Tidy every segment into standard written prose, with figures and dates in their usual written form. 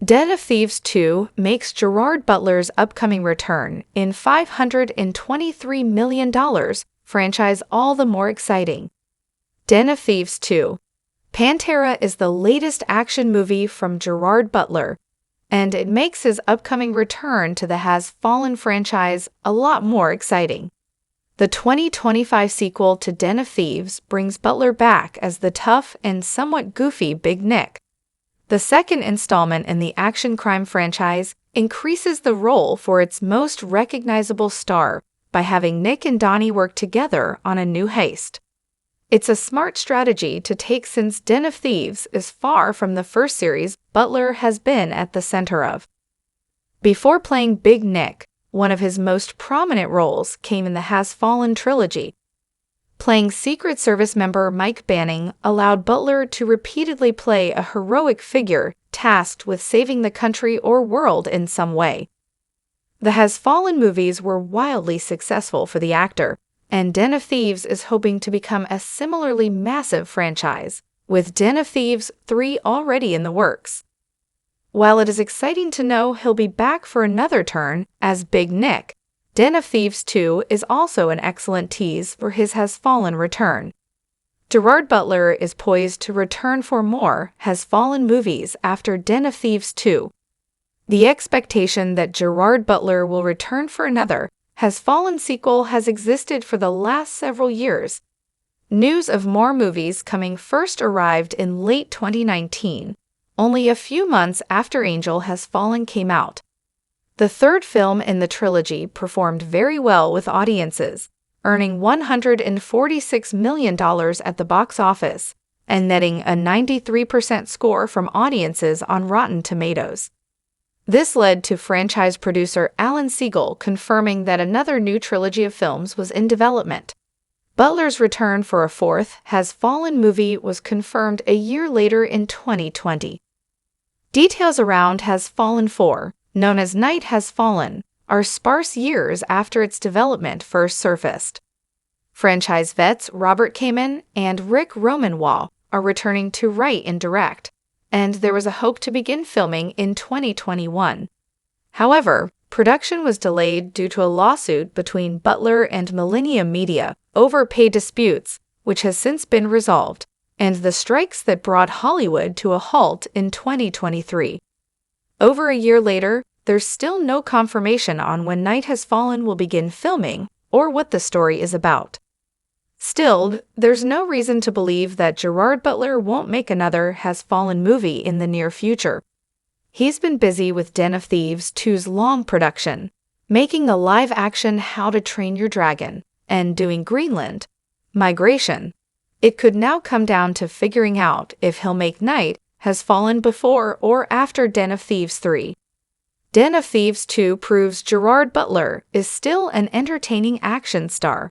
Den of Thieves 2 makes Gerard Butler's upcoming return in $523 million franchise all the more exciting. Den of Thieves 2. Pantera is the latest action movie from Gerard Butler, and it makes his upcoming return to the Has Fallen franchise a lot more exciting. The 2025 sequel to Den of Thieves brings Butler back as the tough and somewhat goofy Big Nick. The second installment in the action crime franchise increases the role for its most recognizable star by having Nick and Donnie work together on a new heist. It's a smart strategy to take since Den of Thieves is far from the first series Butler has been at the center of. Before playing Big Nick, one of his most prominent roles came in the Has Fallen trilogy. Playing Secret Service member Mike Banning allowed Butler to repeatedly play a heroic figure tasked with saving the country or world in some way. The Has Fallen movies were wildly successful for the actor, and Den of Thieves is hoping to become a similarly massive franchise, with Den of Thieves 3 already in the works. While it is exciting to know he'll be back for another turn as Big Nick, Den of Thieves 2 is also an excellent tease for his Has Fallen return. Gerard Butler is poised to return for more Has Fallen movies after Den of Thieves 2. The expectation that Gerard Butler will return for another Has Fallen sequel has existed for the last several years. News of more movies coming first arrived in late 2019, only a few months after Angel Has Fallen came out. The third film in the trilogy performed very well with audiences, earning $146 million at the box office and netting a 93% score from audiences on Rotten Tomatoes. This led to franchise producer Alan Siegel confirming that another new trilogy of films was in development. Butler's return for a fourth Has Fallen movie was confirmed a year later in 2020. Details around Has Fallen 4, known as Night Has Fallen, are sparse years after its development first surfaced. Franchise vets Robert Kamen and Rick Romanwaugh are returning to write and direct, and there was a hope to begin filming in 2021. However, production was delayed due to a lawsuit between Butler and Millennium Media over pay disputes, which has since been resolved, and the strikes that brought Hollywood to a halt in 2023. Over a year later, there's still no confirmation on when Night Has Fallen will begin filming or what the story is about. Still, there's no reason to believe that Gerard Butler won't make another Has Fallen movie in the near future. He's been busy with Den of Thieves 2's long production, making the live-action How to Train Your Dragon, and doing Greenland Migration. It could now come down to figuring out if he'll make Night Has Fallen before or after Den of Thieves 3. Den of Thieves 2 proves Gerard Butler is still an entertaining action star.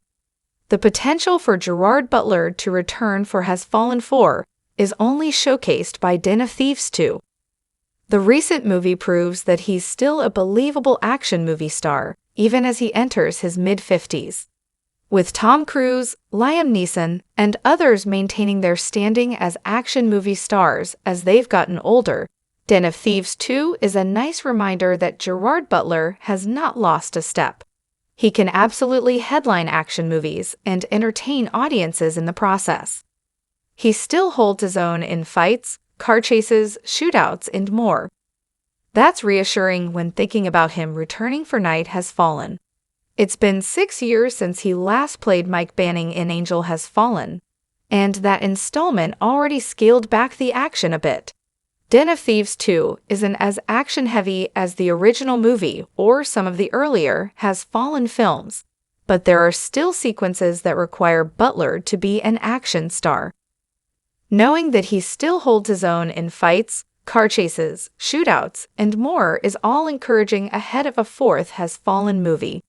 The potential for Gerard Butler to return for Has Fallen 4 is only showcased by Den of Thieves 2. The recent movie proves that he's still a believable action movie star, even as he enters his mid-50s. With Tom Cruise, Liam Neeson, and others maintaining their standing as action movie stars as they've gotten older, Den of Thieves 2 is a nice reminder that Gerard Butler has not lost a step. He can absolutely headline action movies and entertain audiences in the process. He still holds his own in fights, car chases, shootouts, and more. That's reassuring when thinking about him returning for Night Has Fallen. It's been 6 years since he last played Mike Banning in Angel Has Fallen, and that installment already scaled back the action a bit. Den of Thieves 2 isn't as action-heavy as the original movie or some of the earlier Has Fallen films, but there are still sequences that require Butler to be an action star. Knowing that he still holds his own in fights, car chases, shootouts, and more is all encouraging ahead of a fourth Has Fallen movie.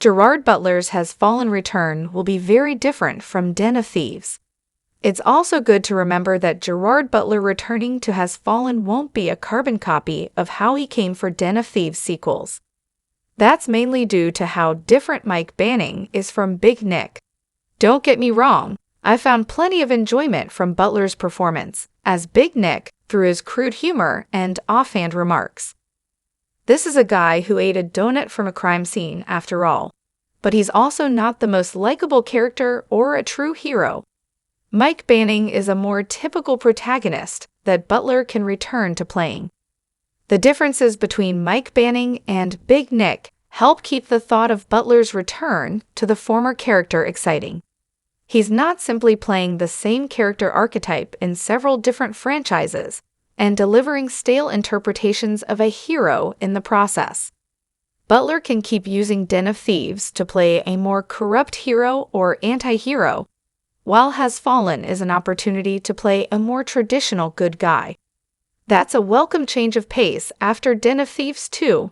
Gerard Butler's Has Fallen return will be very different from Den of Thieves. It's also good to remember that Gerard Butler returning to Has Fallen won't be a carbon copy of how he came for Den of Thieves sequels. That's mainly due to how different Mike Banning is from Big Nick. Don't get me wrong, I found plenty of enjoyment from Butler's performance as Big Nick through his crude humor and offhand remarks. This is a guy who ate a donut from a crime scene, after all. But he's also not the most likable character or a true hero. Mike Banning is a more typical protagonist that Butler can return to playing. The differences between Mike Banning and Big Nick help keep the thought of Butler's return to the former character exciting. He's not simply playing the same character archetype in several different franchises and delivering stale interpretations of a hero in the process. Butler can keep using Den of Thieves to play a more corrupt hero or anti-hero, while Has Fallen is an opportunity to play a more traditional good guy. That's a welcome change of pace after Den of Thieves 2,